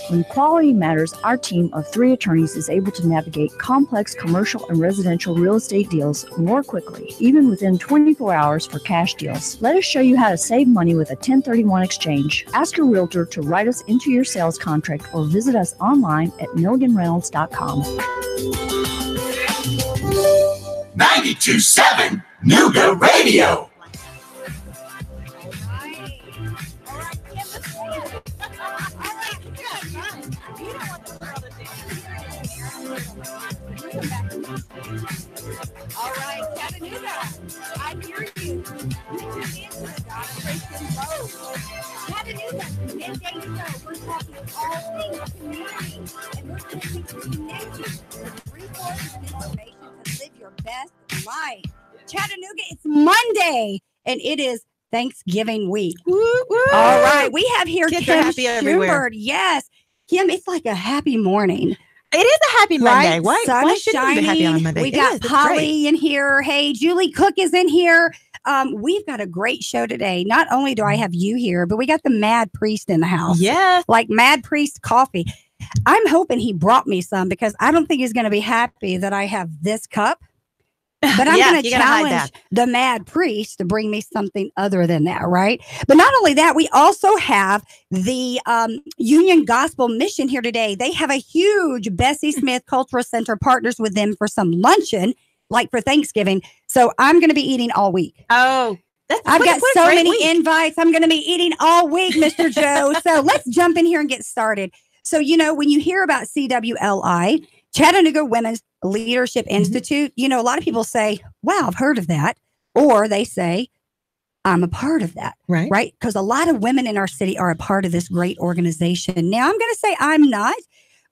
When quality matters, our team of 3 attorneys is able to navigate complex commercial and residential real estate deals more quickly, even within 24 hours for cash deals. Let us show you how to save money with a 1031 exchange. Ask your realtor to write us into your sales contract or visit us online at milliganreynolds.com. 92.7 Nuga Radio. All right, Chattanooga, I hear you. You tune in to the Donna and Lowe. Chattanooga, Midday Show. We're talking all things community, and we're going to connect you with resources and information to live your best life. Chattanooga, it's Monday, and it is Thanksgiving week. Woo, woo. All right, we have here Kids Kim are happy everywhere. Schubert. Yes, Kim, it's like a happy morning. It is a happy Monday. Right? Sun Why is shouldn't we be happy on a Monday? We got Holly in here. Hey, Julie Cook is in here. We've got a great show today. Not only do I have you here, but we got the Mad Priest in the house. Yes. Like Mad Priest coffee. I'm hoping he brought me some because I don't think he's going to be happy that I have this cup. But I'm going to challenge the Mad Priest to bring me something other than that, right? But not only that, we also have the Union Gospel Mission here today. They have a huge Bessie Smith Cultural Center partners with them for some luncheon, like for Thanksgiving. So I'm going to be eating all week. Oh, I've got so many invites. I'm going to be eating all week, Mr. Joe. So let's jump in here and get started. So, you know, when you hear about CWLI, Chattanooga Women's Leadership Institute, you know, a lot of people say, wow, I've heard of that. Or they say, I'm a part of that. Right? Because a lot of women in our city are a part of this great organization. Now, I'm going to say I'm not,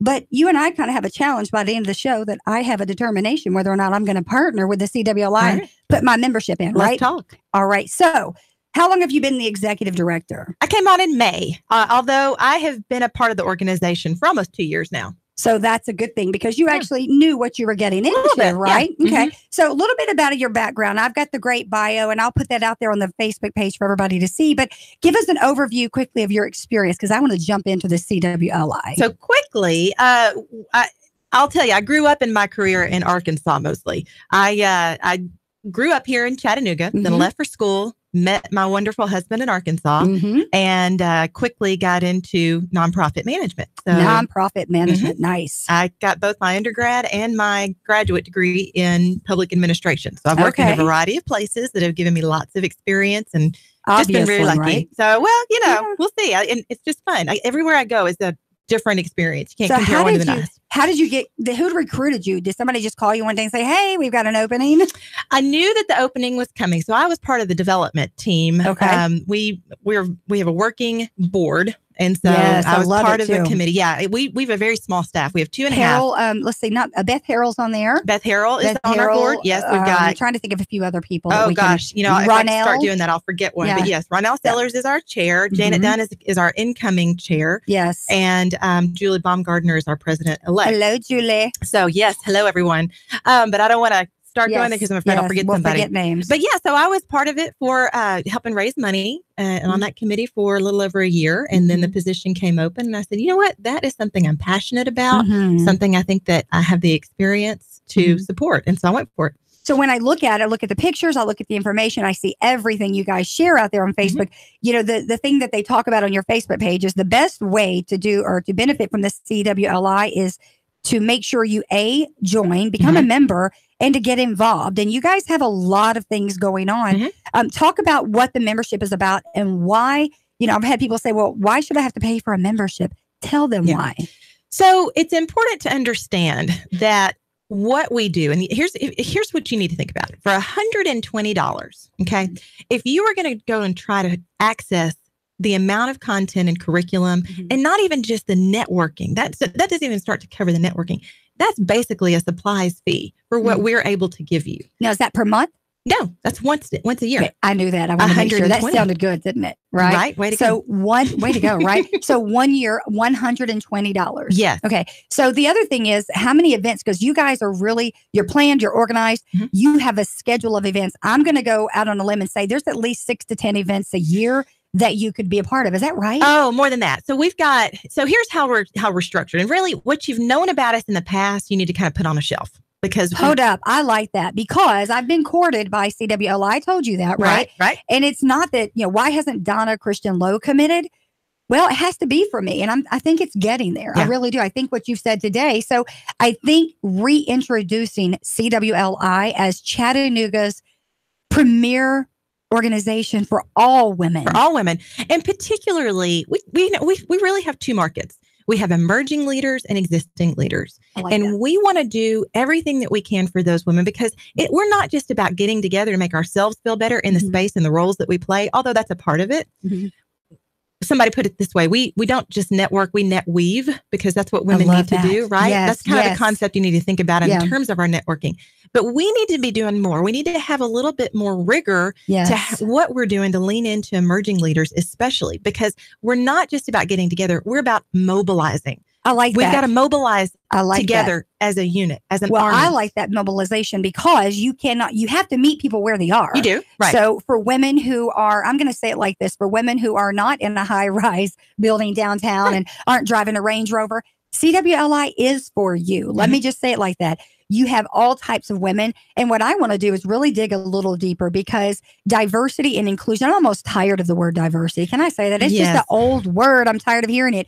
but you and I kind of have a challenge by the end of the show that I have a determination whether or not I'm going to partner with the CWLI and put my membership in, right? Let's talk. All right. So how long have you been the executive director? I came on in May, although I have been a part of the organization for almost 2 years now. So that's a good thing because you actually knew what you were getting into, right? Yeah. Okay. So a little bit about your background. I've got the great bio and I'll put that out there on the Facebook page for everybody to see. But give us an overview quickly of your experience because I want to jump into the CWLI. So quickly, I'll tell you, I grew up in my career in Arkansas mostly. I grew up here in Chattanooga, then left for school, met my wonderful husband in Arkansas, and quickly got into nonprofit management. So, nonprofit management, nice. I got both my undergrad and my graduate degree in public administration. So I've worked in a variety of places that have given me lots of experience and just been very lucky. Right? So, well, you know, we'll see. And it's just fun. Everywhere I go is a different experience. You can't compare one to the next. How did you get, who recruited you? Did somebody just call you one day and say, hey, we've got an opening? I knew that the opening was coming. So I was part of the development team. Okay. We have a working board. And so I was part of the committee. Yeah, we have a very small staff. We have 2.5. Let's see, not Beth Harrell's on there. Beth Harrell is on our board. Yes, we've got. I'm trying to think of a few other people. Oh gosh, you know, if I start doing that, I'll forget one. Yeah. But yes, Ronell Sellers is our chair. Janet Dunn is our incoming chair. Yes, and Julie Baumgardner is our president-elect. Hello, Julie. So yes, hello everyone. But I don't want to start going there because I'm afraid I'll forget somebody. Forget names. But yeah, so I was part of it for helping raise money on that committee for a little over a year. And then the position came open and I said, you know what, that is something I'm passionate about, something I think that I have the experience to support. And so I went for it. So when I look at it, look at the pictures, I look at the information, I see everything you guys share out there on Facebook. You know, the thing that they talk about on your Facebook page is the best way to do or to benefit from the CWLI is to make sure you join, become a member, and to get involved. And you guys have a lot of things going on. Talk about what the membership is about and why. You know, I've had people say, well, why should I have to pay for a membership? Tell them why. So it's important to understand that what we do, and here's what you need to think about. For $120, okay, if you were going to go and try to access the amount of content and curriculum, and not even just the networking, that doesn't even start to cover the networking. That's basically a supplies fee for what we're able to give you. Now, is that per month? No, that's once a year. Okay, I knew that. I want to make sure. That sounded good, didn't it? Right. Right. Way to go. Way to go. Right. So 1 year, $120. Yes. Okay. So the other thing is how many events, because you guys are really, you're planned, you're organized, you have a schedule of events. I'm going to go out on a limb and say there's at least 6 to 10 events a year that you could be a part of. Is that right? Oh, more than that. So here's how we're structured. And really what you've known about us in the past, you need to kind of put on a shelf. Because hold up, I like that because I've been courted by CWLI. I told you that, right? Right. And it's not that, why hasn't Donna Christian Lowe committed? Well, it has to be for me. And I think it's getting there. Yeah. I really do. I think what you've said today. So I think reintroducing CWLI as Chattanooga's premier organization for all women. And particularly, we really have two markets. We have emerging leaders and existing leaders. We want to do everything that we can for those women because we're not just about getting together to make ourselves feel better in the space and the roles that we play, although that's a part of it. Somebody put it this way. We don't just network, we net weave because that's what women need to do, right? Yes, that's kind of the concept you need to think about in terms of our networking. But we need to be doing more. We need to have a little bit more rigor to what we're doing to lean into emerging leaders, especially because we're not just about getting together. We're about mobilizing. I like that. We've got to mobilize together as a unit, as an army. I like that mobilization because you have to meet people where they are. You do, right. So for women who are, I'm going to say it like this, for women who are not in a high-rise building downtown and aren't driving a Range Rover, CWLI is for you. Let me just say it like that. You have all types of women. And what I want to do is really dig a little deeper because diversity and inclusion, I'm almost tired of the word diversity. Can I say that? It's just an old word. I'm tired of hearing it.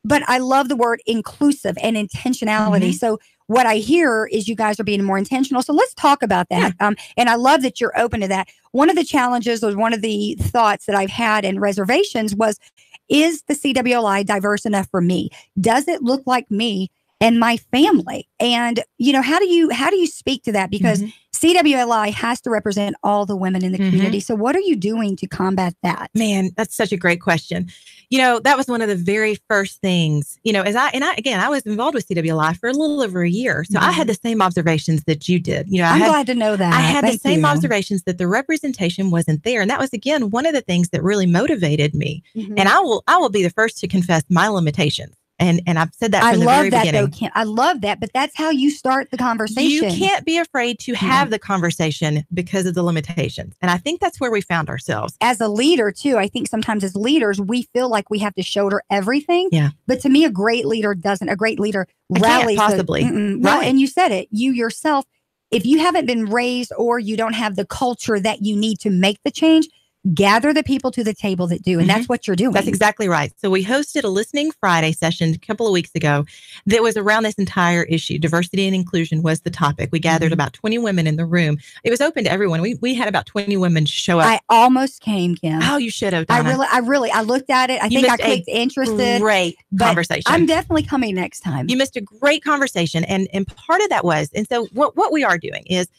But I love the word inclusive and intentionality. So what I hear is you guys are being more intentional. So let's talk about that. And I love that you're open to that. One of the challenges or one of the thoughts that I've had and reservations was, is the CWLI diverse enough for me? Does it look like me and my family? And, how do you speak to that? Because CWLI has to represent all the women in the community. So what are you doing to combat that? Man, that's such a great question. That was one of the very first things, I was involved with CWLI for a little over a year. So I had the same observations that you did. I'm glad to know that. I had the same observations that the representation wasn't there. And that was, again, one of the things that really motivated me. And I will be the first to confess my limitations. And I've said that from the very beginning. Though, I love that, but that's how you start the conversation. You can't be afraid to have the conversation because of the limitations. And I think that's where we found ourselves. As a leader, too, I think sometimes as leaders, we feel like we have to shoulder everything. Yeah. But to me, a great leader doesn't. A great leader rallies. Possibly. Well, and you said it. You yourself, if you haven't been raised or you don't have the culture that you need to make the change, gather the people to the table that do. And that's what you're doing. That's exactly right. So we hosted a Listening Friday session a couple of weeks ago that was around this entire issue. Diversity and inclusion was the topic. We gathered about 20 women in the room. It was open to everyone. We had about 20 women show up. I almost came, Kim. Oh, you should have, Donna. I looked at it. I think I clicked interested. Great conversation. I'm definitely coming next time. You missed a great conversation. And part of that was, and so what we are doing is,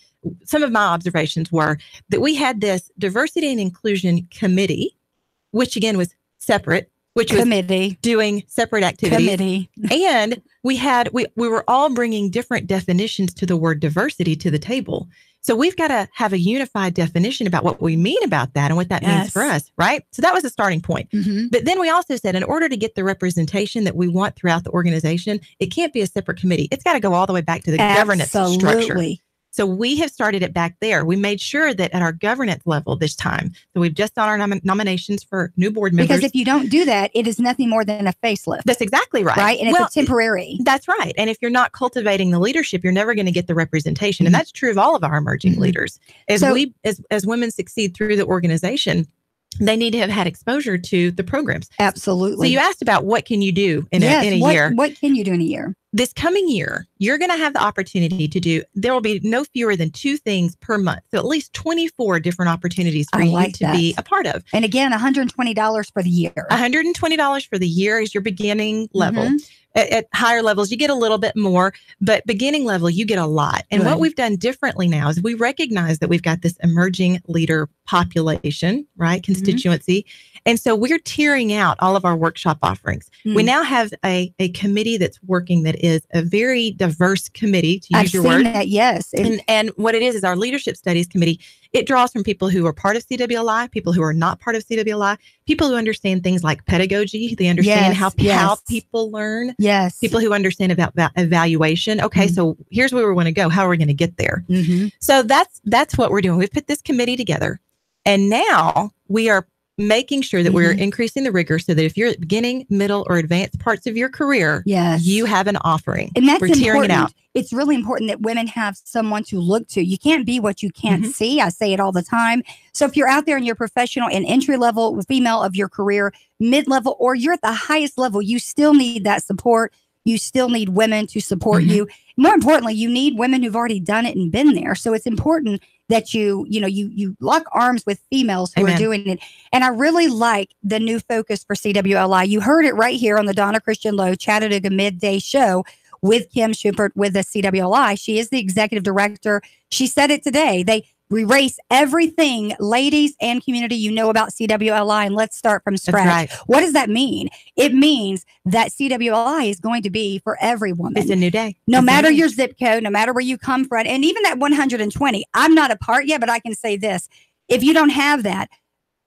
some of my observations were that we had this diversity and inclusion committee, which again was separate, which was doing separate activities. And we were all bringing different definitions to the word diversity to the table. So we've got to have a unified definition about what we mean about that and what that means for us, right? So that was a starting point. But then we also said, in order to get the representation that we want throughout the organization, it can't be a separate committee. It's got to go all the way back to the governance structure. So we have started it back there. We made sure that at our governance level this time, so we've just done our nominations for new board members. Because if you don't do that, it is nothing more than a facelift. That's exactly right. Right? And it's a temporary. That's right. And if you're not cultivating the leadership, you're never going to get the representation. And that's true of all of our emerging leaders. As women succeed through the organization, they need to have had exposure to the programs. Absolutely. So you asked about what can you do in a year? What can you do in a year? This coming year, you're going to have the opportunity to do, there will be no fewer than 2 things per month. So at least 24 different opportunities for you to be a part of. And again, $120 for the year. $120 for the year is your beginning level. At higher levels, you get a little bit more, but beginning level, you get a lot. And what we've done differently now is we recognize that we've got this emerging leader population, right? Constituency. And so we're tiering out all of our workshop offerings. We now have a committee that's working that is a very diverse committee, to use your word. I've seen that, yes. And what it is our leadership studies committee. It draws from people who are part of CWLI, people who are not part of CWLI, people who understand things like pedagogy. They understand how people learn. Yes. People who understand about evaluation. Okay, so here's where we want to go. How are we going to get there? So that's what we're doing. We've put this committee together. And now we are making sure that we're increasing the rigor so that if you're at beginning, middle, or advanced parts of your career, you have an offering. And that's we're tearing important. It out. It's really important that women have someone to look to. You can't be what you can't see. I say it all the time. So if you're out there and you're professional and entry level female of your career, mid-level, or you're at the highest level, you still need that support. You still need women to support you. More importantly, you need women who've already done it and been there. So it's important that you lock arms with females who are doing it. And I really like the new focus for CWLI. You heard it right here on the Donna Lowe Chattanooga Midday Show with Kim Schubert with the CWLI. She is the executive director. She said it today. They erase everything, ladies and community, you know about CWLI, and let's start from scratch. Right. What does that mean? It means that CWLI is going to be for every woman. It's a new day. No matter your zip code, no matter where you come from, and even that 120. I'm not a part yet, but I can say this. If you don't have that,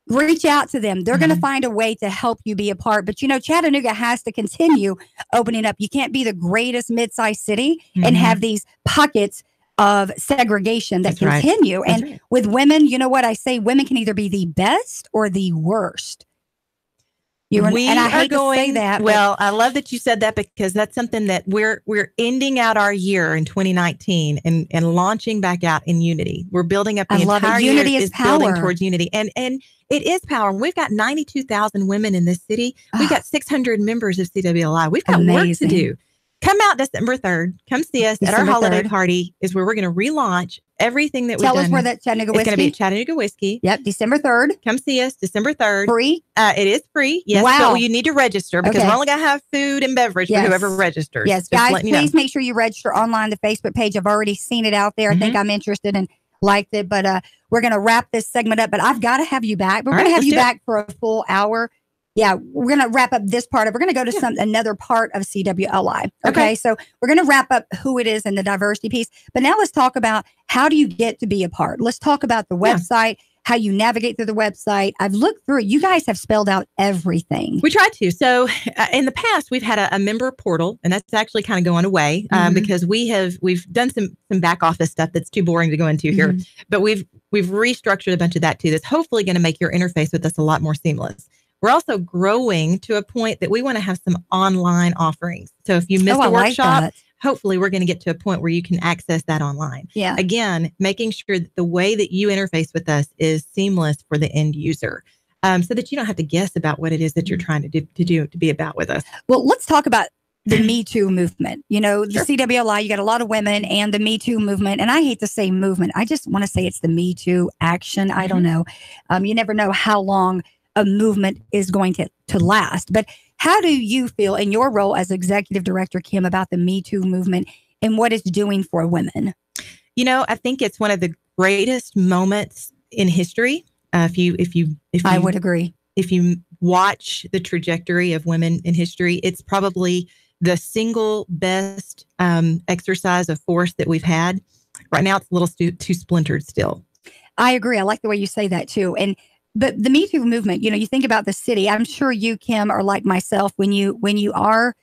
reach out to them. They're going to find a way to help you be a part. But, Chattanooga has to continue opening up. You can't be the greatest mid-sized city and have these pockets of segregation that continue. And with women, you know what I say? Women can either be the best or the worst. And I hate to say that. Well, I love that you said that because that's something that we're ending out our year in 2019 and launching back out in unity. We're building up the entire year. Unity is power. Building towards unity. And it is power. We've got 92,000 women in this city. We've got 600 members of CWLI. We've got work to do. Come out December 3rd. Come see us at our holiday party is where we're going to relaunch everything that we've done. Tell us where that Chattanooga Whiskey. It's going to be at Chattanooga Whiskey. Yep, December 3rd. Come see us December 3rd. Free? It is free. Yes. Wow. But you need to register because we're only going to have food and beverage for whoever registers. Yes, guys, please make sure you register online, the Facebook page. I've already seen it out there. I think I'm interested and liked it. But we're going to wrap this segment up. But I've got to have you back. We're going to have you back for a full hour. Yeah, we're going to wrap up this part. We're going to go to another part of CWLI. Okay, so we're going to wrap up who it is and the diversity piece. But now let's talk about how do you get to be a part. Let's talk about the website, how you navigate through the website. I've looked through it. You guys have spelled out everything. We tried to. So in the past, we've had a member portal, and that's actually kind of going away because we've done some back office stuff that's too boring to go into here. But we've restructured a bunch of that too. That's hopefully going to make your interface with us a lot more seamless. We're also growing to a point that we want to have some online offerings. So if you missed a workshop, hopefully we're going to get to a point where you can access that online. Yeah. Again, making sure that the way that you interface with us is seamless for the end user, so that you don't have to guess about what it is that you're trying to be about with us. Well, let's talk about the Me Too movement. The CWLI, you got a lot of women and the Me Too movement. And I hate to say movement. I just want to say it's the Me Too action. I don't know. You never know how long a movement is going to last. But how do you feel in your role as executive director, Kim, about the Me Too movement and what it's doing for women? I think it's one of the greatest moments in history. If you I would agree. If you watch the trajectory of women in history, it's probably the single best exercise of force that we've had. Right now, it's a little too splintered still. I agree. I like the way you say that too. But the Me Too movement, you think about the city. I'm sure you, Kim, are like myself when you are,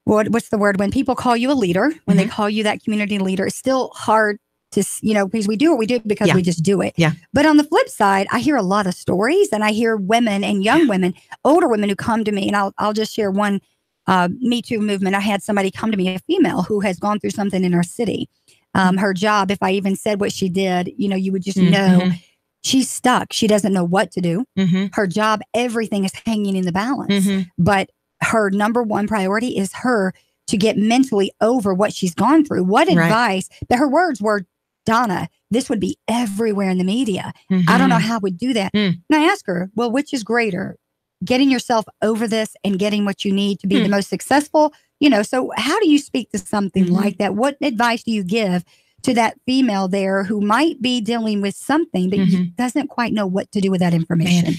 what's the word? When people call you a leader, when they call you that community leader, it's still hard to, because we do what we do because we just do it. Yeah. But on the flip side, I hear a lot of stories and I hear women and young women, older women who come to me, and I'll just share one Me Too movement. I had somebody come to me, a female who has gone through something in our city. Her job, if I even said what she did, you would just know. She's stuck. She doesn't know what to do. Her job, everything is hanging in the balance. But her number one priority is her to get mentally over what she's gone through. What advice? But her words were, Donna, this would be everywhere in the media. I don't know how I would do that. And I asked her, well, which is greater? Getting yourself over this and getting what you need to be the most successful? So how do you speak to something like that? What advice do you give to that female there who might be dealing with something, but doesn't quite know what to do with that information?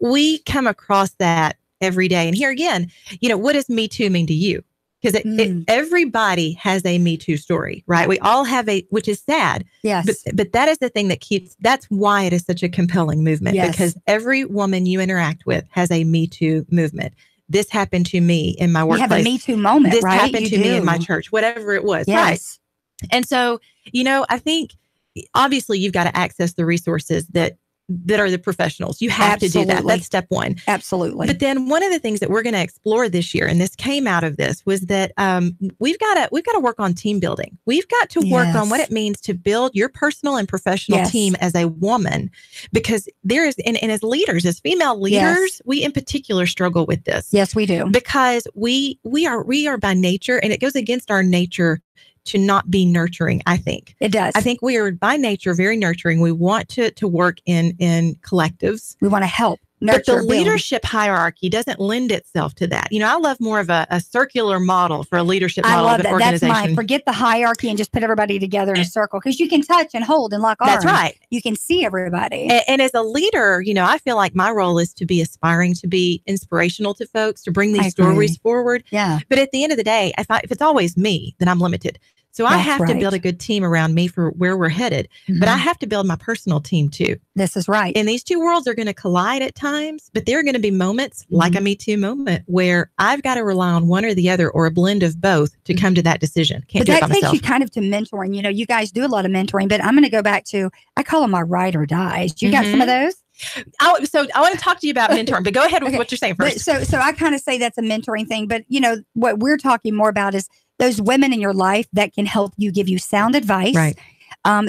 We come across that every day. And here again, what does Me Too mean to you? Because everybody has a Me Too story, right? We all have which is sad. Yes. But that is the thing that's why it is such a compelling movement, because every woman you interact with has a Me Too movement. This happened to me in my workplace. You have a Me Too moment, this right? happened to me in my church, whatever it was, right? And so, I think obviously you've got to access the resources that that are the professionals. You have to do that. That's step one. Absolutely. But then one of the things that we're going to explore this year, and this came out of this, was that we've got to work on team building. We've got to work on what it means to build your personal and professional team as a woman, because there is, and as leaders, as female leaders, we in particular struggle with this. Yes, we do. Because we are by nature, and it goes against our nature to not be nurturing. I think it does. I think we are by nature very nurturing. We want to work in collectives. We want to help. But the leadership hierarchy doesn't lend itself to that. I love more of a circular model for a leadership model of an organization. That's mine. Forget the hierarchy and just put everybody together in a circle, because you can touch and hold and lock arms. That's right. You can see everybody. And as a leader, I feel like my role is to be aspiring to be inspirational to folks, to bring these stories forward. Yeah. But at the end of the day, if it's always me, then I'm limited. So I have to build a good team around me for where we're headed, but I have to build my personal team too. This is right. And these two worlds are going to collide at times, but there are going to be moments like a Me Too moment where I've got to rely on one or the other or a blend of both to come to that decision. Can't do it by myself. That takes you kind of to mentoring. You guys do a lot of mentoring, but I'm going to go back to, I call them my ride or dies. You got some of those? So I want to talk to you about mentoring, but go ahead with what you're saying first. So I kind of say that's a mentoring thing, but what we're talking more about is those women in your life that can help you, give you sound advice. Right.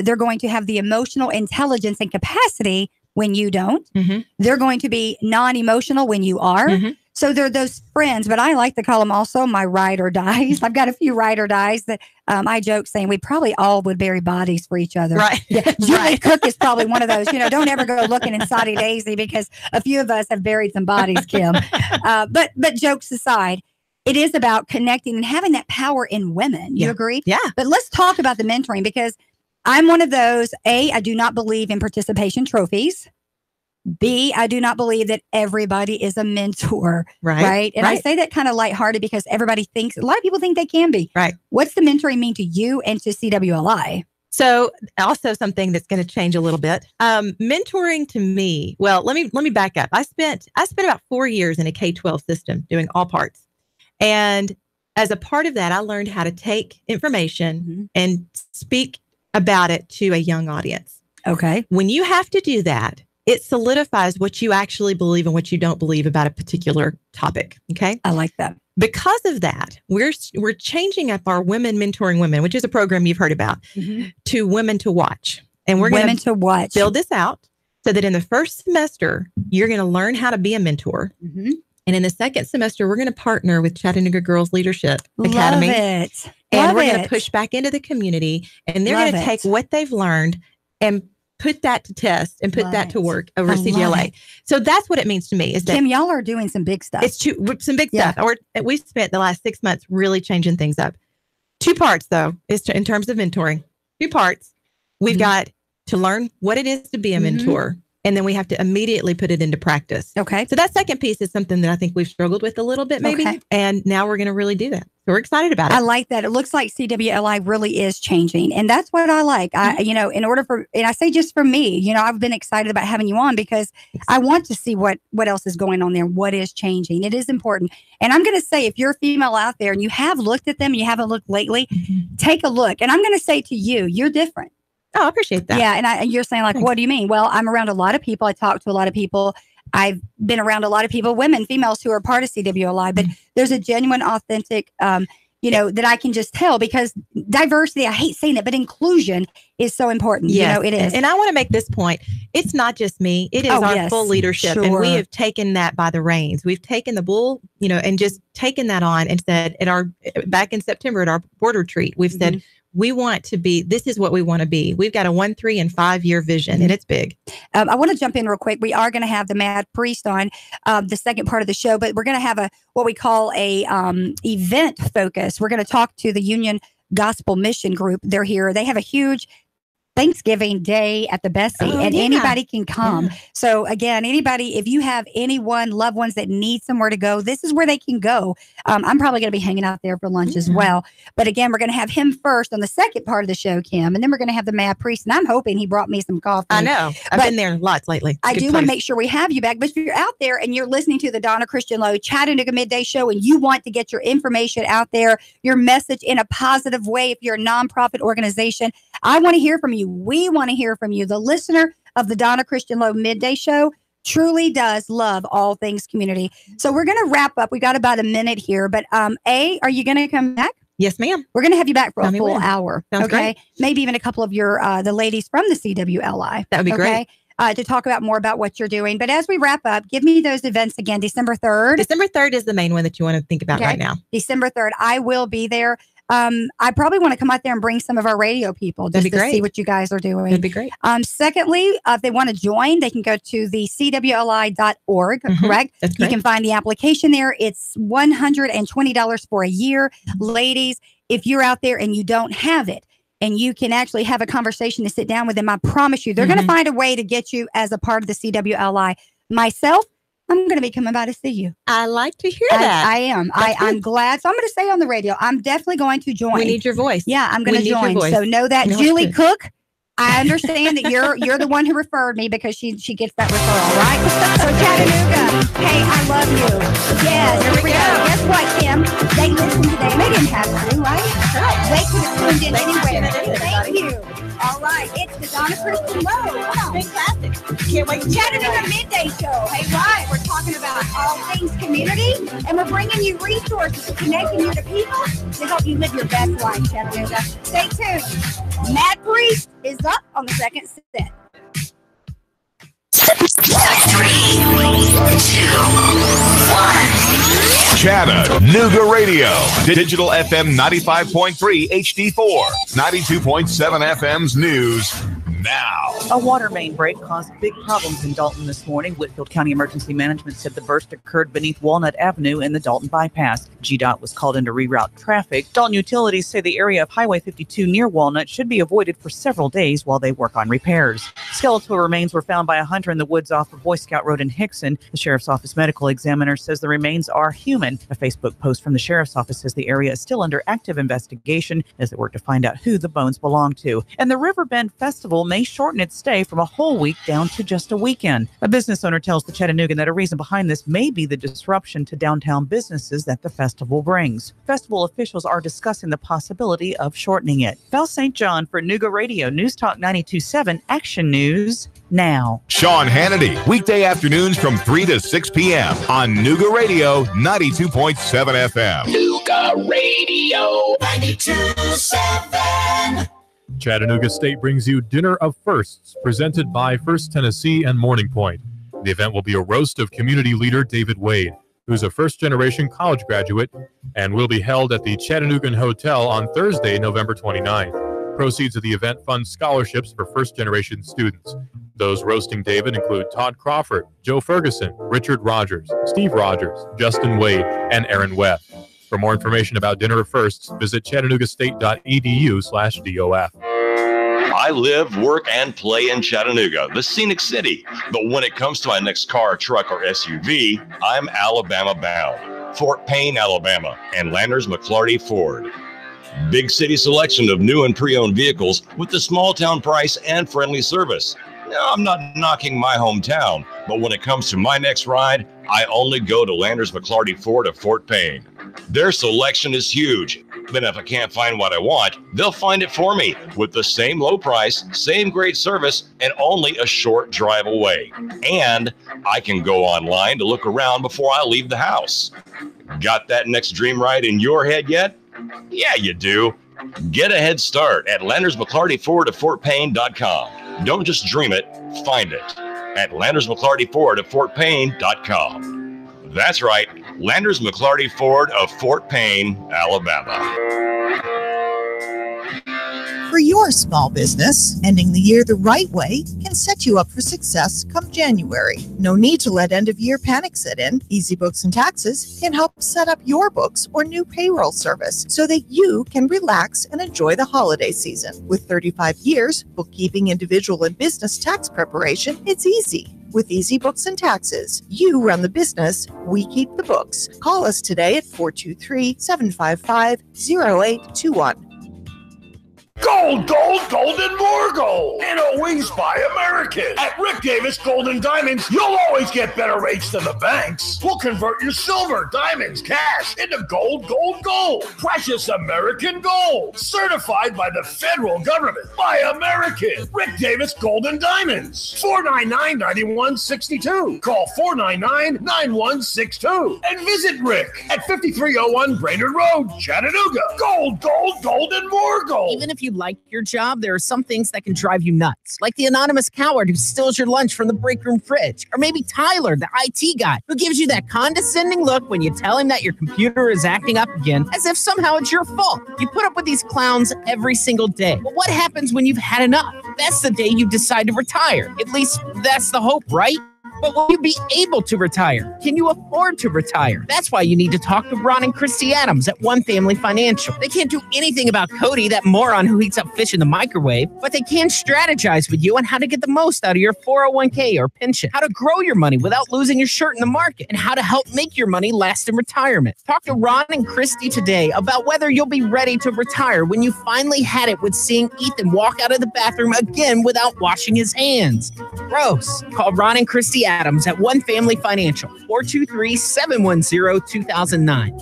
They're going to have the emotional intelligence and capacity when you don't. They're going to be non-emotional when you are. So they're those friends, but I like to call them also my ride or dies. I've got a few ride or dies that I joke saying we probably all would bury bodies for each other. Right. Yeah. Julie Cook is probably one of those, don't ever go looking in Soddy Daisy, because a few of us have buried some bodies, Kim. But jokes aside, it is about connecting and having that power in women. You agree? Yeah. But let's talk about the mentoring, because I'm one of those. A, I do not believe in participation trophies. B, I do not believe that everybody is a mentor. Right. And I say that kind of lighthearted because a lot of people think they can be. Right. What's the mentoring mean to you and to CWLI? So also something that's going to change a little bit. Mentoring to me, well, let me back up. I spent about 4 years in a K-12 system doing all parts. And as a part of that, I learned how to take information and speak about it to a young audience. Okay. When you have to do that, it solidifies what you actually believe and what you don't believe about a particular topic. Okay. I like that. Because of that, we're changing up our Women Mentoring Women, which is a program you've heard about, to Women to Watch. And we're going to build this out so that in the first semester, you're going to learn how to be a mentor. And in the second semester, we're going to partner with Chattanooga Girls Leadership Academy. Love it. And we're going to push back into the community, and they're going to take what they've learned and put that to test and put that to work over at CGLA. So that's what it means to me. Is that Kim, y'all are doing some big stuff. It's some big stuff. We've spent the last 6 months really changing things up. 2 parts, though, in terms of mentoring. 2 parts. We've got to learn what it is to be a mentor. And then we have to immediately put it into practice. Okay. So that second piece is something that I think we've struggled with a little bit, maybe. Okay. And now we're going to really do that. So we're excited about it. I like that. It looks like CWLI really is changing. And that's what I like. In order for, and I say just for me, I've been excited about having you on because I want to see what else is going on there. What is changing? It is important. And I'm going to say, if you're a female out there and you have looked at them, you haven't looked lately, take a look. And I'm going to say to you, you're different. Oh, I appreciate that. Yeah. And you're saying like, Thanks. What do you mean? Well, I'm around a lot of people. I talk to a lot of people. I've been around a lot of people, women, females who are part of CWLI, but there's a genuine, authentic, that I can just tell, because diversity, I hate saying it, but inclusion is so important. Yes. It is. And I want to make this point. It's not just me. It is our full leadership. Sure. And we have taken that by the reins. We've taken the bull, and just taken that on and said back in September at our board retreat, we've said, we want to be, this is what we want to be. We've got a 1, 3, and 5 year vision, and it's big. I want to jump in real quick. We are going to have the Mad Priest on the second part of the show, but we're going to have what we call a event focus. We're going to talk to the Union Gospel Mission Group. They're here. They have a huge Thanksgiving Day at the Bessie, anybody can come. Yeah. So again, anybody, if you have loved ones that need somewhere to go, this is where they can go. I'm probably going to be hanging out there for lunch as well. But again, we're going to have him first on the second part of the show, Kim, and then we're going to have the Mad Priest. And I'm hoping he brought me some coffee. I know. I've been there lots lately. I do want to make sure we have you back. But if you're out there and you're listening to the Donna Christian Lowe Chattanooga Midday Show, and you want to get your information out there, your message in a positive way, if you're a nonprofit organization, I want to hear from you. We want to hear from you, the listener of the Donna Christian Lowe Midday Show, truly does love all things community. So we're going to wrap up. We got about a minute here, but are you going to come back? Yes, ma'am. We're going to have you back for Tell a full hour. Sounds okay. Great. Maybe even a couple of your the ladies from the CWLI. That would be great. To talk about more about what you're doing. But as we wrap up, give me those events again. December 3rd. December 3rd is the main one that you want to think about right now. December 3rd. I will be there. I probably want to come out there and bring some of our radio people just to see what you guys are doing. That'd be great. Secondly, if they want to join, they can go to the CWLI.org, correct? That's correct. You can find the application there. It's $120 for a year. Ladies, if you're out there and you don't have it, and you can actually have a conversation to sit down with them, I promise you, they're going to find a way to get you as a part of the CWLI. Myself, I'm going to be coming by to see you. I like to hear that. I am. I'm glad. So I'm going to say on the radio, I'm definitely going to join. We need your voice. Yeah, I'm going to join. So know that. Julie Cook, I understand that you're the one who referred me because she gets that referral, right? So Chattanooga, hey, I love you. Yes, here we go. Guess what, Kim? They listened today. They didn't have to, right? They could have tuned in anywhere. Thank you. All right, it's the Donna Christian Lowe. Fantastic. Can't wait. Chattanooga Midday Show. Hey, right, we're talking about all things community, and we're bringing you resources, connecting you to people to help you live your best life, Chattanooga. Stay tuned. Mad Priest is up on the second set. 3, 2, 1. Chattanooga Radio. Digital FM 95.3 HD4. 92.7 FM's news now. A water main break caused big problems in Dalton this morning. Whitfield County Emergency Management said the burst occurred beneath Walnut Avenue in the Dalton bypass. GDOT was called in to reroute traffic. Dalton Utilities say the area of Highway 52 near Walnut should be avoided for several days while they work on repairs. Skeletal remains were found by a hunter in the woods off of Boy Scout Road in Hickson. The Sheriff's Office medical examiner says the remains are human. A Facebook post from the Sheriff's Office says the area is still under active investigation as they work to find out who the bones belong to. And the Riverbend Festival may shorten its stay from a whole week down to just a weekend. A business owner tells the Chattanoogan that a reason behind this may be the disruption to downtown businesses that the festival brings. Festival officials are discussing the possibility of shortening it. Val St. John for Nooga Radio, News Talk 92.7, Action News now. Sean Hannity, weekday afternoons from 3 to 6 p.m. on Nooga Radio 92.7 FM. Nooga Radio 92.7. Chattanooga State brings you Dinner of Firsts, presented by First Tennessee and Morning Point. The event will be a roast of community leader David Wade, who's a first-generation college graduate, and will be held at the Chattanooga Hotel on Thursday, November 29th. Proceeds of the event fund scholarships for first-generation students. Those roasting David include Todd Crawford, Joe Ferguson, Richard Rogers, Steve Rogers, Justin Wade, and Aaron Webb. For more information about Dinner of Firsts, visit chattanoogastate.edu/DOF. I live, work, and play in Chattanooga, the scenic city. But when it comes to my next car, truck, or SUV, I'm Alabama bound. Fort Payne, Alabama, and Landers McClarty Ford. Big city selection of new and pre-owned vehicles with the small town price and friendly service. Now, I'm not knocking my hometown, but when it comes to my next ride, I only go to Landers McClarty Ford of Fort Payne. Their selection is huge, but if I can't find what I want, they'll find it for me with the same low price, same great service, and only a short drive away. And I can go online to look around before I leave the house. Got that next dream ride in your head yet? Yeah, you do. Get a head start at LandersMcClartyFord@FortPayne.com. Don't just dream it, find it at LandersMcClartyFord@FortPayne.com. That's right, Landers McClarty Ford of Fort Payne, Alabama. For your small business, ending the year the right way can set you up for success come January. No need to let end-of-year panic set in. Easy Books and Taxes can help set up your books or new payroll service so that you can relax and enjoy the holiday season. With 35 years, bookkeeping, individual, and business tax preparation, it's easy. With Easy Books and Taxes, you run the business, we keep the books. Call us today at 423-755-0821. Gold, gold, gold, and more gold. And always buy American. At Rick Davis Gold and Diamonds, you'll always get better rates than the banks. We'll convert your silver, diamonds, cash into gold, gold, gold. Precious American gold. Certified by the federal government. Buy American. Rick Davis Gold and Diamonds. 499-9162. Call 499-9162. And visit Rick at 5301 Brainerd Road, Chattanooga. Gold, gold, gold, and more gold. Even if you like your job, there are some things that can drive you nuts. Like the anonymous coward who steals your lunch from the break room fridge. Or maybe Tyler, the IT guy, who gives you that condescending look when you tell him that your computer is acting up again, as if somehow it's your fault. You put up with these clowns every single day. But what happens when you've had enough? That's the day you decide to retire. At least that's the hope, right? But will you be able to retire? Can you afford to retire? That's why you need to talk to Ron and Christy Adams at One Family Financial. They can't do anything about Cody, that moron who heats up fish in the microwave, but they can strategize with you on how to get the most out of your 401k or pension, how to grow your money without losing your shirt in the market, and how to help make your money last in retirement. Talk to Ron and Christy today about whether you'll be ready to retire when you finally had it with seeing Ethan walk out of the bathroom again without washing his hands. Gross. Call Ron and Christy Adams at One Family Financial, 423-710-2009,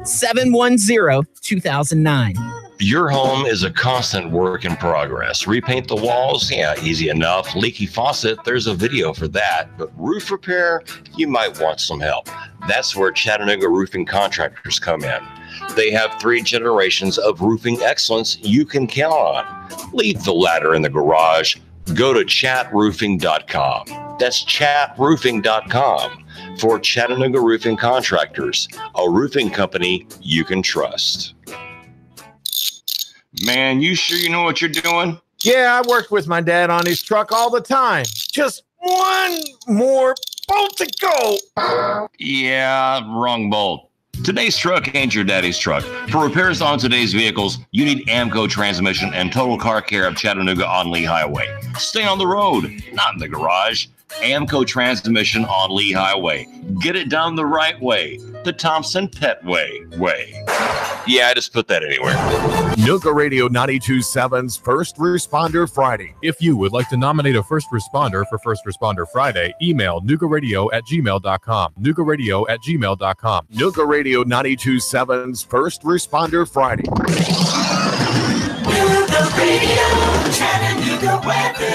423-710-2009. Your home is a constant work in progress. Repaint the walls? Yeah, easy enough. Leaky faucet? There's a video for that. But roof repair? You might want some help. That's where Chattanooga roofing contractors come in. They have 3 generations of roofing excellence you can count on. Leave the ladder in the garage. Go to chatroofing.com. That's chatroofing.com for Chattanooga Roofing Contractors, a roofing company you can trust. Man, you sure you know what you're doing? Yeah, I worked with my dad on his truck all the time. Just one more bolt to go. Yeah, wrong bolt. Today's truck ain't your daddy's truck. For repairs on today's vehicles, you need Amco Transmission and Total Car Care of Chattanooga on Lee Highway. Stay on the road, not in the garage. Amco Transmission on Lee Highway. Get it done the right way. The Thompson Pet way. Yeah, I just put that anywhere. Nooga Radio 92.7's First Responder Friday. If you would like to nominate a first responder for First Responder Friday, email noogaradio@gmail.com. noogaradio@gmail.com. Nooga Radio 92.7's First Responder Friday. Nooga Radio, Chattanooga weather.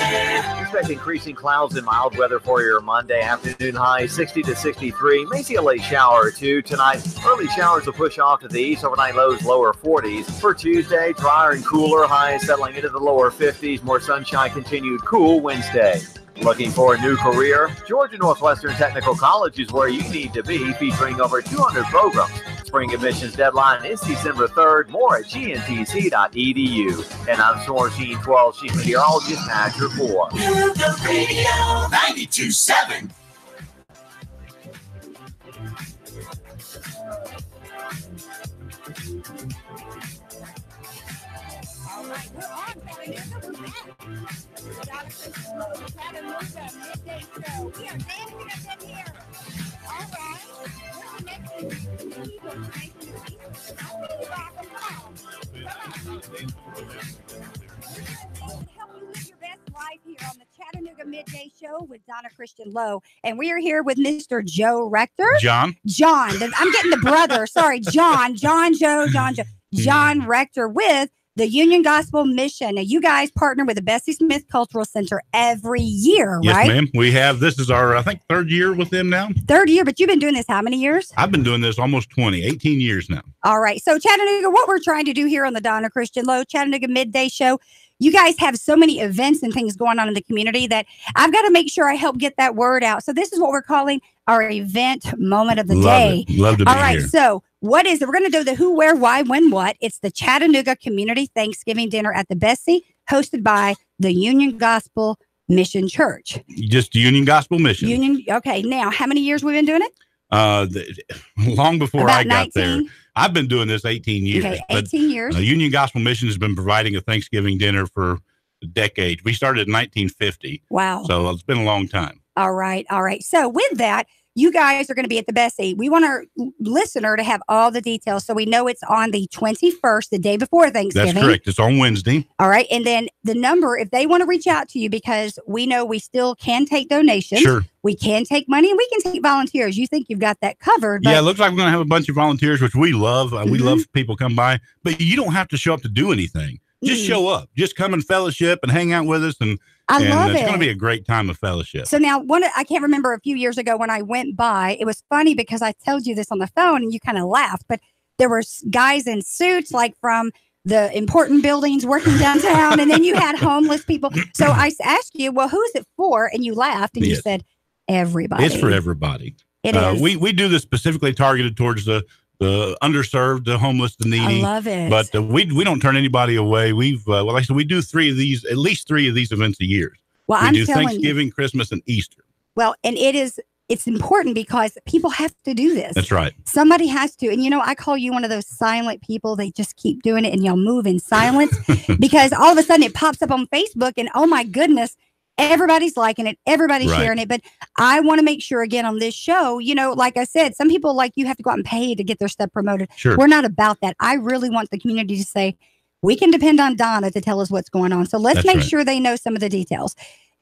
Expect increasing clouds and mild weather for your Monday afternoon. High 60 to 63. May see a late shower or two tonight. Early showers will push off to the east. Overnight lows lower 40s. For Tuesday, drier and cooler. Highs settling into the lower 50s. More sunshine, continued cool Wednesday. Looking for a new career? Georgia Northwestern Technical College is where you need to be, featuring over 200 programs. Spring admissions deadline is December 3rd. More at gntc.edu. And I'm Storm Sheen 12 Chief Meteorologist at your 4. Nooga Radio 92.7. All right, we're on Chattanooga. We're back. Chattanooga Midday Show. We are dancing up in here. All right. We're connecting to people. I'll be back. Come on. Help you live your best life here on the Chattanooga Midday Show with Donna Christian Lowe. And we are here with Mr. Joe Rector. John. I'm getting the brother. Sorry, John Rector with the Union Gospel Mission. Now, you guys partner with the Bessie Smith Cultural Center every year, yes, right? Yes, ma'am. We have. This is our, I think, 3rd year with them now. 3rd year, but you've been doing this how many years? I've been doing this almost 18 years now. All right. So, Chattanooga, what we're trying to do here on the Donna Christian Lowe Chattanooga Midday Show, you guys have so many events and things going on in the community that I've got to make sure I help get that word out. So this is what we're calling our event moment of the day. Love to be here. All right. So what is it? We're going to do the who, where, why, when, what. It's the Chattanooga Community Thanksgiving Dinner at the Bessie, hosted by the Union Gospel Mission Church. Just Union Gospel Mission. Okay. Now, how many years we've been doing it? Long before About I got 19? there. I've been doing this 18 years. Okay, 18 years. Union Gospel Mission has been providing a Thanksgiving dinner for decades. We started in 1950. Wow. So it's been a long time. All right. So with that, you guys are going to be at the Bessie. We want our listener to have all the details. So we know it's on the 21st, the day before Thanksgiving. That's correct. It's on Wednesday. All right. And then the number, if they want to reach out to you, because we know we still can take donations. Sure. We can take money and we can take volunteers. You think you've got that covered. Yeah, it looks like we're going to have a bunch of volunteers, which we love. We love people come by, but you don't have to show up to do anything. Just show up. Just come and fellowship and hang out with us. And love it's it. going to be a great time of fellowship. So now, I can't remember a few years ago when I went by, it was funny because I told you this on the phone and you kind of laughed, but there were guys in suits like from the important buildings working downtown. And then you had homeless people. So I asked you, well, who's it for? And you laughed and you said, everybody. It's for everybody. It is. We do this specifically targeted towards the underserved, the homeless, the needy. I love it. But we don't turn anybody away. We've like I said, we do at least three of these events a year. Well, we I'm do telling Thanksgiving, you. Christmas, and Easter. Well, and it's important because people have to do this. That's right. Somebody has to. And I call you one of those silent people. They just keep doing it and y'all move in silence because all of a sudden it pops up on Facebook and oh my goodness, everybody's liking it. Everybody's sharing it. But I want to make sure again on this show, like I said, some people like you have to go out and pay to get their stuff promoted. Sure. We're not about that. I really want the community to say, we can depend on Donna to tell us what's going on. So let's make sure they know some of the details.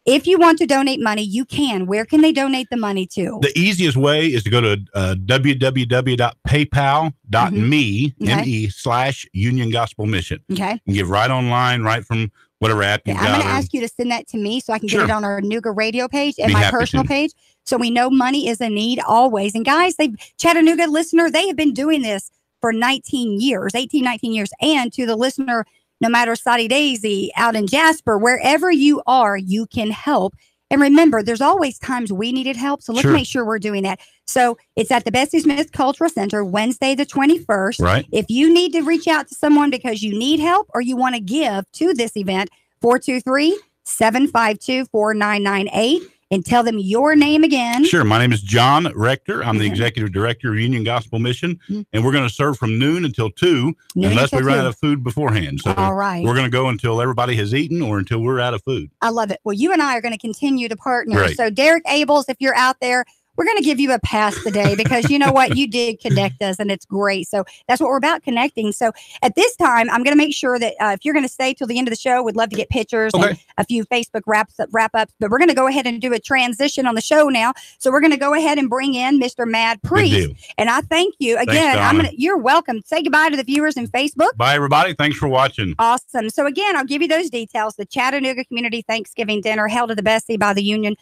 If you want to donate money, you can. Where can they donate the money to? The easiest way is to go to www.paypal.me/Union Gospel Mission. Okay. And give right online, right from whatever app you've got. I'm going to ask you to send that to me so I can get it on our Nooga radio page and my personal page. So we know money is a need always. And guys, Chattanooga listener, they have been doing this for 18, 19 years. And to the listener, no matter Soddy Daisy, out in Jasper, wherever you are, you can help. And remember, there's always times we needed help. So let's make sure we're doing that. So it's at the Bessie Smith Cultural Center, Wednesday, the 21st. Right. If you need to reach out to someone because you need help or you want to give to this event, 423-752-4998. And tell them your name again. Sure. My name is John Rector. I'm the Executive Director of Union Gospel Mission. And we're going to serve from noon until 2 unless we run out of food beforehand. So all right. We're going to go until everybody has eaten or until we're out of food. I love it. Well, you and I are going to continue to partner. Great. So Derek Abels, if you're out there, we're going to give you a pass today because you know what? You did connect us and it's great. So that's what we're about, connecting. So at this time, I'm going to make sure that if you're going to stay till the end of the show, we'd love to get pictures and a few Facebook wrap-ups. But we're going to go ahead and do a transition on the show now. So we're going to go ahead and bring in Mr. Mad Priest. And I thank you again. Thanks, you're welcome. Say goodbye to the viewers in Facebook. Bye, everybody. Thanks for watching. Awesome. So again, I'll give you those details. The Chattanooga Community Thanksgiving Dinner held at the Bessie by the Union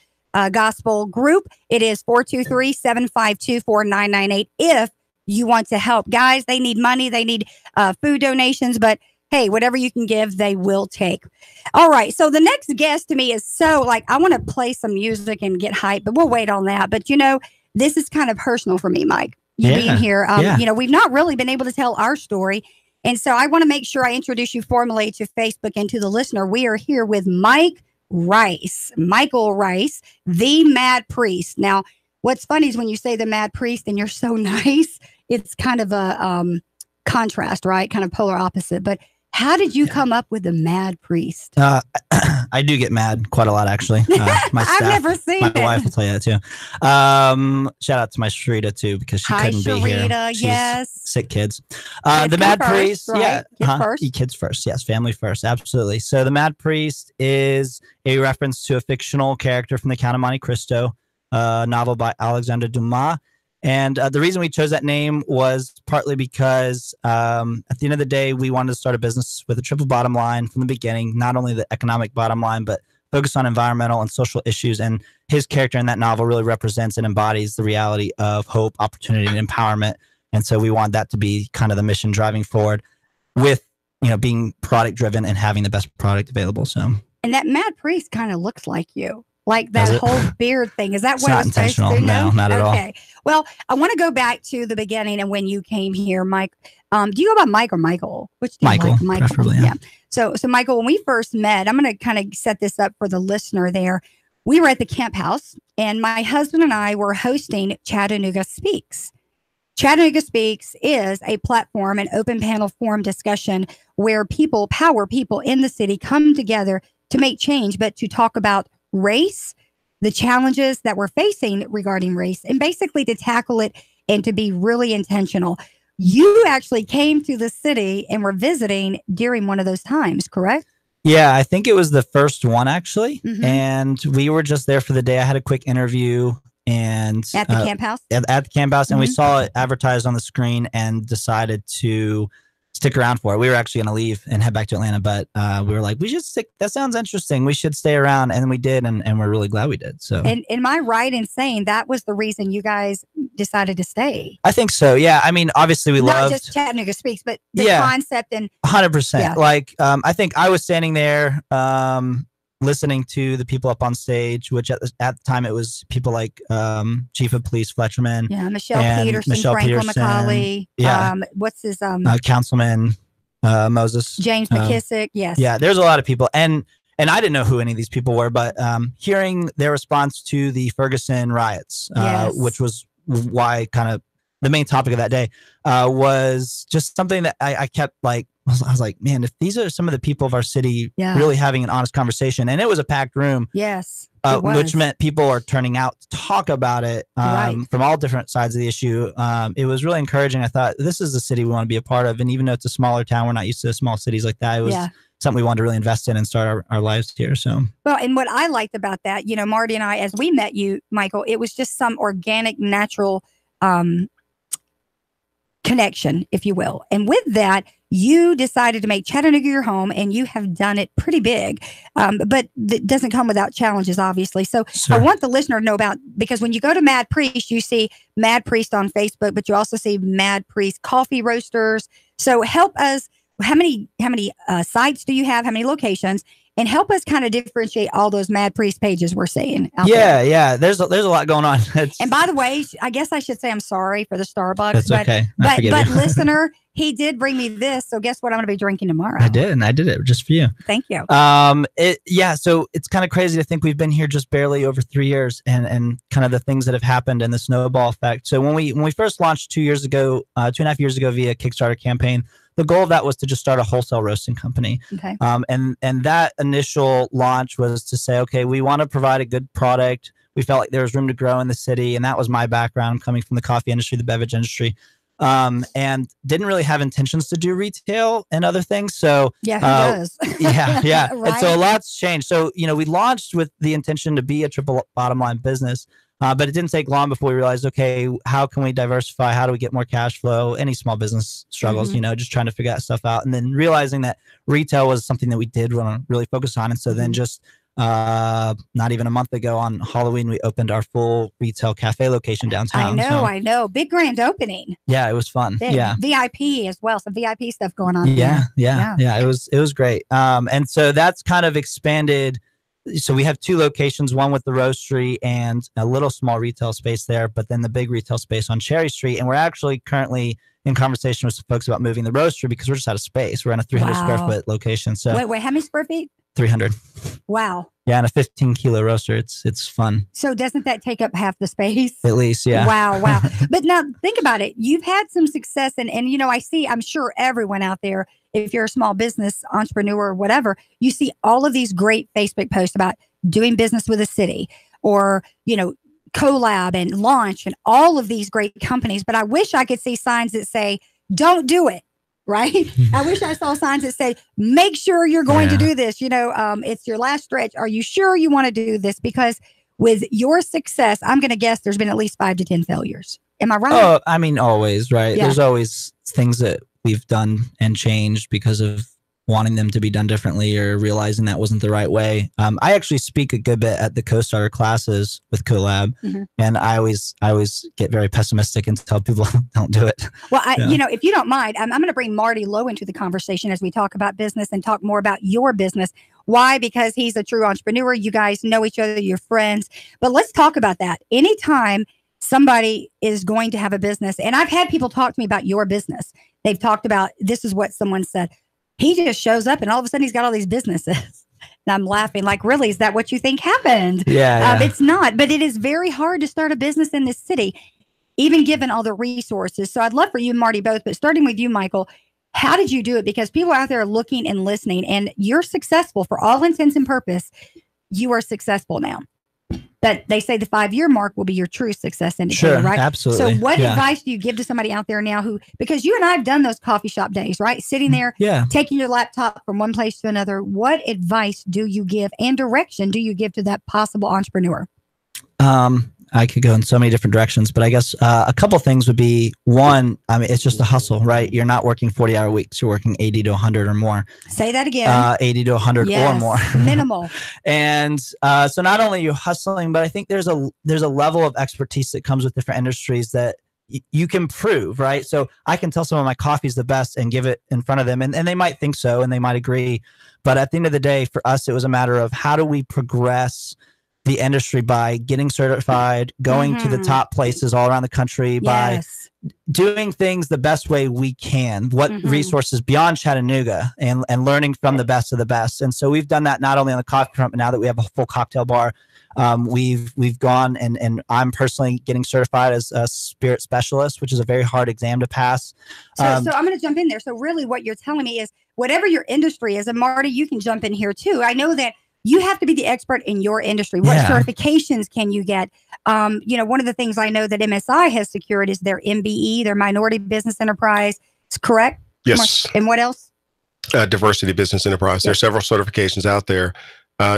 Gospel Group. It is 423-752-4998 if you want to help. Guys, they need money. They need food donations, but hey, whatever you can give, they will take. All right. So the next guest to me is I want to play some music and get hype, but we'll wait on that. But this is kind of personal for me, Mike, you being here. We've not really been able to tell our story. And so I want to make sure I introduce you formally to Facebook and to the listener. We are here with Michael Rice, the Mad Priest. Now, what's funny is when you say the Mad Priest and you're so nice, it's kind of a contrast, right? Kind of polar opposite. But how did you come up with the Mad Priest? I do get mad quite a lot, actually. My staff, I've never seen it. My wife will tell you that too. Shout out to my Sharita too, because she couldn't be here. Yes. Sick kids. The Mad Priest, right? yeah. Kids first. Kids first, yes. Family first, absolutely. So the Mad Priest is a reference to a fictional character from the Count of Monte Cristo, novel by Alexander Dumas. And the reason we chose that name was partly because at the end of the day, we wanted to start a business with a triple bottom line from the beginning, not only the economic bottom line, but focus on environmental and social issues. And his character in that novel really represents and embodies the reality of hope, opportunity, and empowerment. And so we want that to be kind of the mission driving forward with, being product driven and having the best product available. So, and that Mad Priest kind of looks like you. Like that whole beard thing. Is that what it's not intentional? No, not at all. Okay. Well, I want to go back to the beginning and when you came here, Mike. Do you go by Mike or Michael? Which do you Michael, like? Michael. Preferably, yeah. So Michael, when we first met, I'm going to kind of set this up for the listener there. We were at the camp house and my husband and I were hosting Chattanooga Speaks. Chattanooga Speaks is a platform, an open panel forum discussion where power people in the city come together to make change, but to talk about race, the challenges that we're facing regarding race and basically to tackle it and to be really intentional. You actually came to the city and were visiting during one of those times, correct? Yeah, I think it was the first one actually. Mhm. And we were just there for the day. I had a quick interview and At the camp house? At the camp house, and we Mhm. saw it advertised on the screen and decided to stick around for it. We were actually going to leave and head back to Atlanta, but we were like, we should stick. That sounds interesting. We should stay around, and we did, and we're really glad we did. So, And am I right in saying that was the reason you guys decided to stay? I think so. Yeah, I mean, obviously, we Not loved just Chattanooga Speaks, but the Yeah. concept and 100%. Yeah. Like, I think I was standing there, listening to the people up on stage, which at the time it was people like Chief of Police Fletcherman, yeah, Michelle and Peterson, Michelle Franklin Peterson, McCauley, yeah, what's his Councilman Moses, James McKissick, yes. Yeah, there's a lot of people, and I didn't know who any of these people were, but hearing their response to the Ferguson riots, Yes. which was why kind of the main topic of that day, was just something that I kept like. I was like, man, if these are some of the people of our city Yeah. really having an honest conversation, and it was a packed room, Yes. it which was. meant people are turning out to talk about it Right. from all different sides of the issue. It was really encouraging. I thought, this is the city we want to be a part of. And even though it's a smaller town, we're not used to small cities like that. It was Yeah. something we wanted to really invest in and start our lives here. So, Well, and what I liked about that, Marty and I, as we met you, Michael, it was just some organic, natural connection, if you will. And with that, you decided to make Chattanooga your home, and you have done it pretty big. But it doesn't come without challenges, obviously. So Sure. I want the listener to know about, because when you go to Mad Priest, you see Mad Priest on Facebook, but you also see Mad Priest Coffee Roasters. So help us. How many sites do you have? How many locations? And help us kind of differentiate all those Mad Priest pages we're seeing out there. yeah. There's a lot going on. And by the way, I guess I should say I'm sorry for the Starbucks. That's but, okay. I But forgive you. listener, he did bring me this. So guess what I'm going to be drinking tomorrow? I did, and I did it just for you. Thank you. So it's kind of crazy to think we've been here just barely over 3 years, and kind of the things that have happened and the snowball effect. So when we first launched 2 years ago, 2.5 years ago via Kickstarter campaign, the goal of that was to just start a wholesale roasting company. Okay. And that initial launch was to say, okay, we want to provide a good product. We felt like there was room to grow in the city, and that was my background, coming from the coffee industry, the beverage industry. And didn't really have intentions to do retail and other things. So Yeah, who does? yeah. Right? And so a lot's changed. So, we launched with the intention to be a triple bottom line business, but it didn't take long before we realized, okay, how can we diversify? How do we get more cash flow? Any small business struggles, Mhm. just trying to figure that stuff out. And then realizing that retail was something that we did want to really focus on. And so then just not even a month ago on Halloween, we opened our full retail cafe location downtown. I know. Big grand opening. Yeah, it was fun. Big. Yeah. VIP as well. Some VIP stuff going on. Yeah. there. It was great. And so that's kind of expanded. So we have 2 locations, one with the roastery and a little small retail space there, but then the big retail space on Cherry Street. And we're actually currently in conversation with some folks about moving the roastery because we're just out of space. We're in a 300 square Wow. foot location. So Wait, how many square feet? 300. Wow. Yeah, and a 15-kilo roaster. It's fun. So doesn't that take up half the space? At least, yeah. Wow. But now think about it. You've had some success, and I'm sure everyone out there, if you're a small business entrepreneur or whatever, you see all of these great Facebook posts about doing business with a city or, collab and launch and all of these great companies. But I wish I could see signs that say, don't do it. Right. I wish I saw signs that say, make sure you're going to do this. It's your last stretch. Are you sure you want to do this? Because with your success, I'm going to guess there's been at least 5 to 10 failures. Am I right? Oh, I mean, always, right? Yeah. There's always things that we've done and changed because of wanting them to be done differently or realizing that wasn't the right way. I actually speak a good bit at the co-starter classes with Collab, and I always get very pessimistic and tell people don't do it. Well, if you don't mind, I'm going to bring Marty Lowe into the conversation as we talk about business and talk more about your business. Why? Because he's a true entrepreneur. You guys know each other. You're friends. But let's talk about that. Anytime somebody is going to have a business, and I've had people talk to me about your business. They've talked about, this is what someone said. He just shows up and all of a sudden he's got all these businesses. And I'm laughing like, really, is that what you think happened? Yeah. It's not, but it is very hard to start a business in this city, even given all the resources. So I'd love for you and Marty both, but starting with you, Michael, how did you do it? Because people out there are looking and listening, and you're successful for all intents and purpose. You are successful now. But they say the 5-year mark will be your true success indicator, Sure, right? absolutely. So what Yeah. advice do you give to somebody out there now because you and I have done those coffee shop days, right? Sitting there, Yeah. taking your laptop from one place to another. What advice do you give and direction do you give to that possible entrepreneur? I could go in so many different directions, but I guess a couple things would be one, I mean, it's just a hustle, right? You're not working 40-hour weeks. You're working 80 to 100 or more. Say that again. 80 to 100 or more. Minimal. And so not only are you hustling, but I think there's a level of expertise that comes with different industries that you can prove, right? So I can tell someone my coffee is the best and give it in front of them, and they might think so, and they might agree. But at the end of the day, for us, it was a matter of how do we progress the industry by getting certified, going to the top places all around the country, by doing things the best way we can, what resources beyond Chattanooga, and learning from the best of the best. And so we've done that not only on the coffee front, but now that we have a full cocktail bar, we've gone and I'm personally getting certified as a spirit specialist, which is a very hard exam to pass. So I'm going to jump in there. So really what you're telling me is whatever your industry is, and Marty, you can jump in here too. I know that you have to be the expert in your industry. What certifications can you get? One of the things I know that MSI has secured is their MBE, their Minority Business Enterprise. Is correct? Yes. And what else? Diversity Business Enterprise. There are several certifications out there,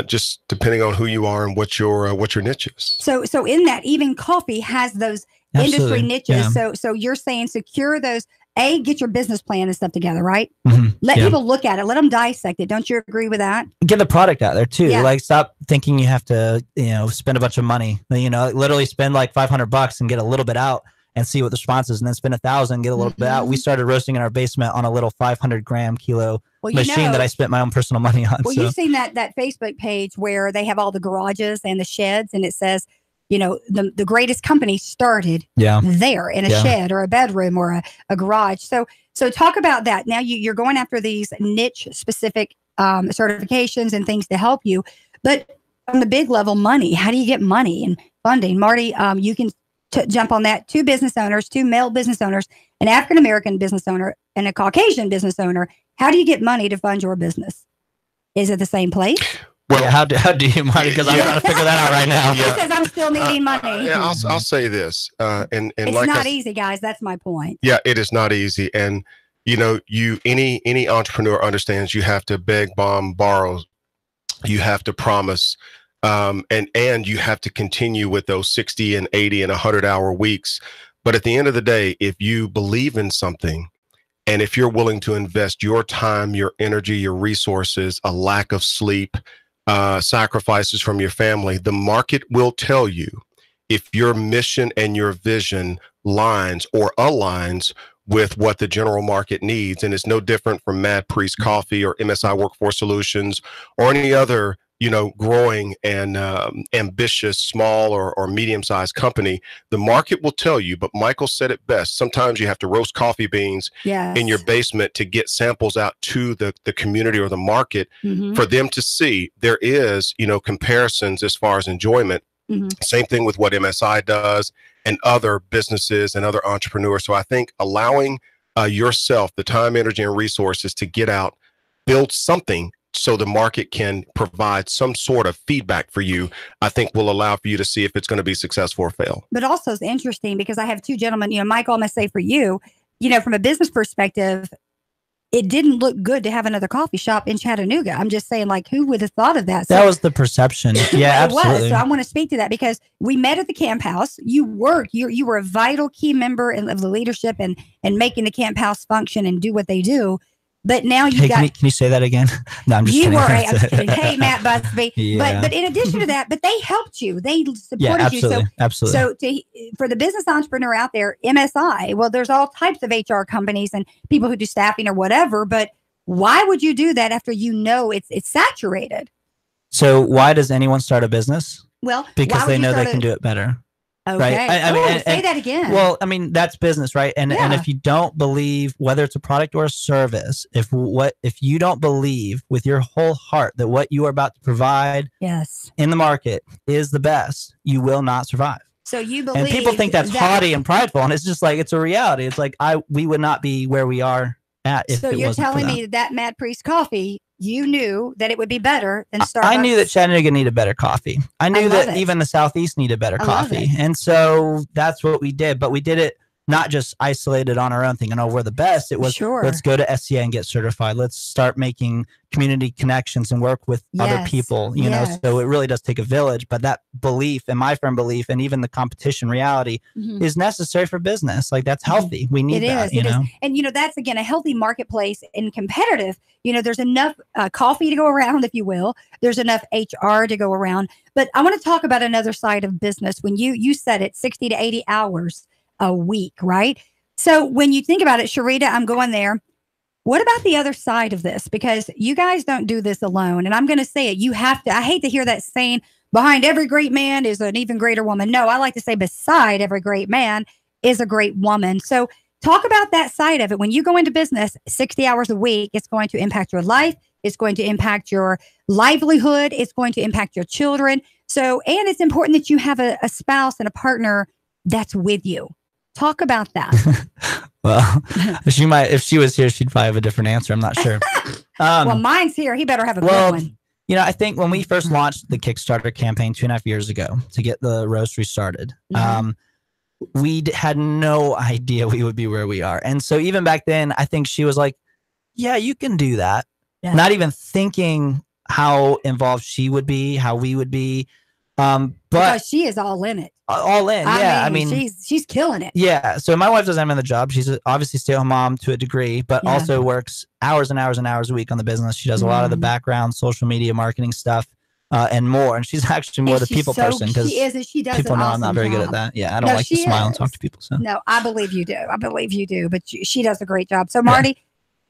just depending on who you are and what your niche is. So in that, even coffee has those industry niches. Yeah. So you're saying secure those. Get your business plan and stuff together, right? Let people look at it. Let them dissect it. Don't you agree with that? Get the product out there too. Yeah. Like stop thinking you have to, spend a bunch of money. Literally spend like $500 and get a little bit out and see what the response is, and then spend $1,000 and get a little bit out. We started roasting in our basement on a little 500 kilo machine that I spent my own personal money on. Well, you've seen that Facebook page where they have all the garages and the sheds, and it says, the greatest company started there in a shed or a bedroom or a garage. So talk about that. Now you're going after these niche specific certifications and things to help you, but on the big level, money, how do you get money and funding? Marty, you can jump on that. 2 business owners, 2 male business owners, an African-American business owner and a Caucasian business owner. How do you get money to fund your business? Is it the same place? Well, how do you, Marty? Because I'm trying to figure that out right now. He says I'm still needing money. I'll say this, and it's like not easy, guys. That's my point. Yeah, it is not easy, and any entrepreneur understands you have to beg, borrow, you have to promise, and you have to continue with those 60 and 80 and 100-hour weeks. But at the end of the day, if you believe in something, and if you're willing to invest your time, your energy, your resources, a lack of sleep, sacrifices from your family, the market will tell you if your mission and your vision lines or aligns with what the general market needs. And it's no different from Mad Priest Coffee or MSI Workforce Solutions or any other, growing and ambitious small or medium-sized company. The market will tell you, but Michael said it best. Sometimes you have to roast coffee beans in your basement to get samples out to the community or the market for them to see. There is, comparisons as far as enjoyment. Same thing with what MSI does and other businesses and other entrepreneurs. So I think allowing yourself the time, energy, and resources to get out, build something so the market can provide some sort of feedback for you, I think will allow for you to see if it's going to be successful or fail. But also it's interesting because I have 2 gentlemen, Michael, I'm going to say for you, from a business perspective, it didn't look good to have another coffee shop in Chattanooga. I'm just saying, like, who would have thought of that? That was the perception. Yeah, absolutely. So I want to speak to that because we met at the camp house. You were a vital key member of the leadership and making the camp house function and do what they do. But now can you say that again? No, I'm just kidding. I'm just kidding. Hey, Matt Busby. But in addition to that, but they helped you. They supported you. So, absolutely. So for the business entrepreneur out there, MSI, well, there's all types of HR companies and people who do staffing or whatever. But why would you do that after it's saturated? So why does anyone start a business? Well, because they know they can do it better. Okay. Right? I mean, say that again. Well, I mean, that's business, right? And if you don't believe, whether it's a product or a service, if you don't believe with your whole heart that what you are about to provide in the market is the best, you will not survive. So you believe, and people think that's haughty and prideful, and it's just like, it's a reality. It's like we would not be where we are at if it wasn't for that. So you're telling me that Mad Priest Coffee you knew that it would be better than Starbucks. I knew that Chattanooga needed better coffee. I knew that even the Southeast needed better coffee. And so that's what we did. But we did it not just isolated on our own thinking, oh, we're the best. It was, let's go to SCA and get certified. Let's start making community connections and work with other people, you know. So it really does take a village. But that belief and my firm belief and even the competition reality is necessary for business. Like, that's healthy. We need that, you know. And, you know, that's, again, a healthy marketplace and competitive. You know, there's enough coffee to go around, if you will. There's enough HR to go around. But I want to talk about another side of business. When you said it, 60 to 80 hours a week, right? So when you think about it, Sharita, I'm going there. What about the other side of this? Because you guys don't do this alone. And I'm going to say it. You have to. I hate to hear that saying, behind every great man is an even greater woman. No, I like to say beside every great man is a great woman. So talk about that side of it. When you go into business 60 hours a week, it's going to impact your life. It's going to impact your livelihood. It's going to impact your children. So, and it's important that you have a spouse and a partner that's with you. Talk about that. Well, if she was here, she'd probably have a different answer. I'm not sure. Well, mine's here. He better have a good one. You know, I think when we first launched the Kickstarter campaign 2.5 years ago to get the roastery started, we had no idea we would be where we are. And so even back then, I think she was like, yeah, you can do that. Yeah. Not even thinking how involved she would be, how we would be. But because she is all in it. All in, yeah. I mean, she's killing it. Yeah. So my wife doesn't have another job. She's obviously a stay-at-home mom to a degree, but also works hours and hours and hours a week on the business. She does a lot of the background, social media, marketing stuff, and more. And she's actually more the people person because she does people know I'm not very good at that. Yeah, I don't like to smile and talk to people. So no, I believe you do. I believe you do. But she does a great job. So Marty,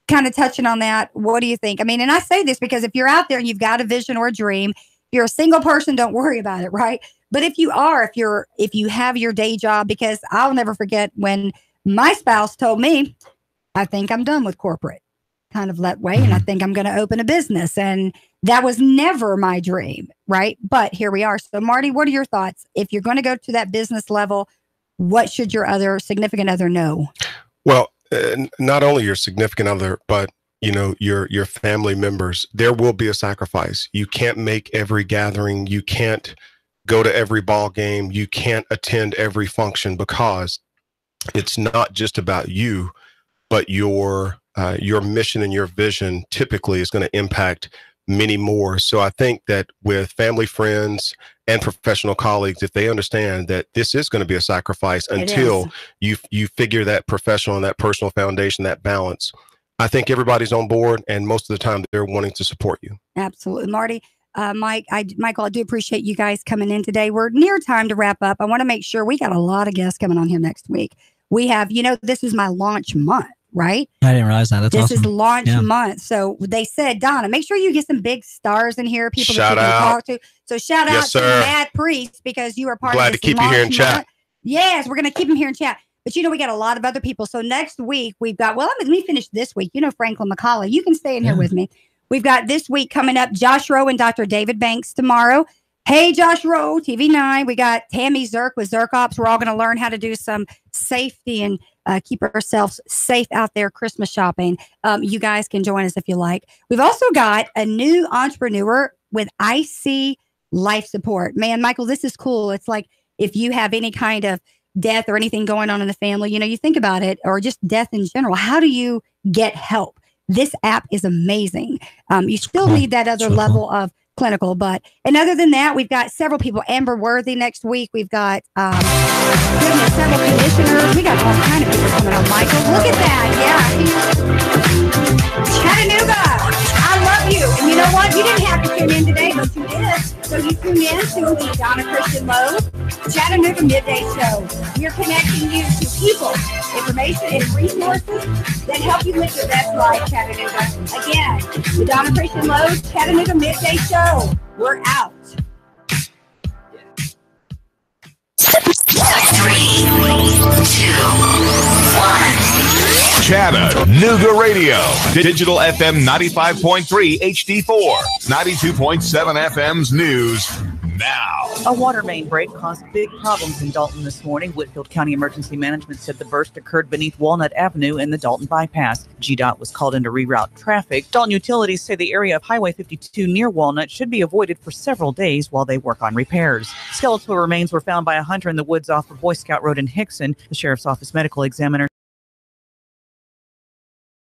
kind of touching on that, what do you think? I mean, and I say this because if you're out there and you've got a vision or a dream, you're a single person, don't worry about it, right? But if you are, if you have your day job, because I'll never forget when my spouse told me, I think I'm done with corporate, kind of that way, and I think I'm going to open a business. And that was never my dream, right? But here we are. So Marty, what are your thoughts? If you're going to go to that business level, what should your other significant other know? Well, not only your significant other, but you know, your family members. There will be a sacrifice. You can't make every gathering. You can't go to every ball game. You can't attend every function because it's not just about you, but your mission and your vision typically is going to impact many more. So I think that with family, friends, and professional colleagues, if they understand that this is going to be a sacrifice until you figure that professional and that personal foundation, that balance, I think everybody's on board, and most of the time they're wanting to support you. Absolutely. Marty, Michael, I do appreciate you guys coming in today. We're near time to wrap up. I want to make sure we got a lot of guests coming on here next week. We have, you know, this is my launch month, right? I didn't realize that. That's awesome. This is launch month. So they said, Donna, make sure you get some big stars in here, people that you can talk to. So shout out to Mad Priest because you are part of this. Glad to keep you here in chat. Yes, we're going to keep him here in chat. But, you know, we got a lot of other people. So next week we've got, let me finish this week. You know, Franklin McCauley, you can stay in here with me. We've got this week coming up, Josh Rowe and Dr. David Banks tomorrow. Hey, Josh Rowe, TV9. We got Tammy Zirk with Zirk Ops. We're all going to learn how to do some safety and keep ourselves safe out there Christmas shopping. You guys can join us if you like. We've also got a new entrepreneur with IC Life Support. Man, Michael, this is cool. It's like if you have any kind of death or anything going on in the family, you know, you think about it, or just death in general. How do you get help? This app is amazing. You still need that other level of clinical, and other than that, we've got several people. Amber Worthy next week. We've got several commissioners. We got all kind of people coming on. Michael, look at that. Yeah. Chattanooga, I love you. And you know what? You didn't have to tune in today, but you did. So you tuned in to the Donna Christian Lowe Chattanooga Midday Show. We're connecting you to people, information, and resources that help you live your best life, Chattanooga. Again, the Donna Christian Lowe Chattanooga Midday Show. We're out. 3, 2, 1. Chattanooga Radio. Digital FM 95.3 HD4. 92.7 FM's news. now. A water main break caused big problems in Dalton this morning. Whitfield County Emergency Management said the burst occurred beneath Walnut Avenue in the Dalton bypass. GDOT was called in to reroute traffic. Dalton utilities say the area of Highway 52 near Walnut should be avoided for several days while they work on repairs. Skeletal remains were found by a hunter in the woods off of Boy Scout Road in Hickson. The sheriff's office medical examiner